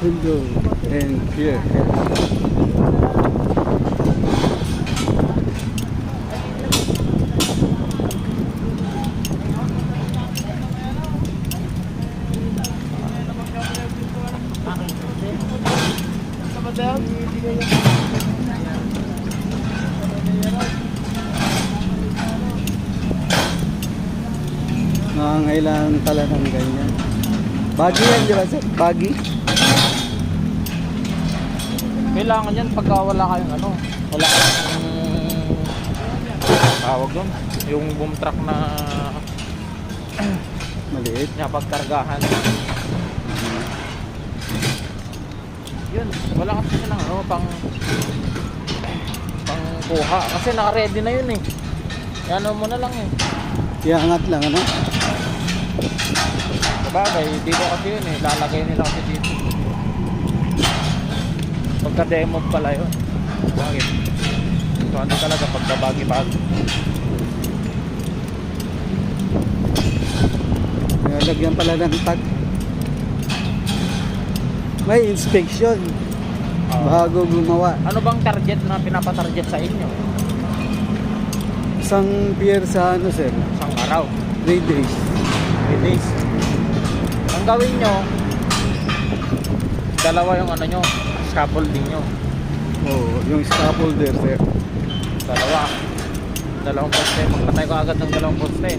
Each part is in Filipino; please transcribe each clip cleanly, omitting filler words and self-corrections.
Window and here. Nangangailangan pala ng ganyan. Baggy yan, di ba sir? Baggy? Kailangan yan pagka wala kayong ano, wala kayong tawag doon, yung boom truck na Maliit. niya pagkargahan. Yun, wala kasi siya ng ano, pang kuha. Kasi naka-ready na yun eh. Yan mo na lang eh. Iangat lang, ano? Sabagay, dito kasi yun eh. Lalagay nila kasi dito. Pagka-demo pala yun. Bakit? So ano talaga pagka-bagi-bagi. Nalagyan pala ng tag. May inspection bago gumawa. Ano bang target na pinapatarget sa inyo? Isang pier sa ano sir? Isang araw? 3 days. 3 days. Ang gawin nyo, dalawa yung ano nyo, scaffolding nyo. Oo, yung scaffolder sir. Dalawang poste. Magpatay ko agad ng dalawang poste.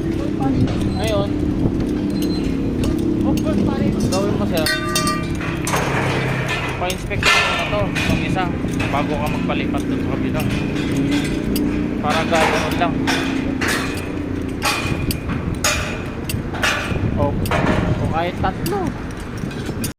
Ngayon, ang gawin mo sir, pa-inspect mo na to, itong isa, bago ka magpalipat dun sa kabila. Para gano'n lang. O kahit tatlo.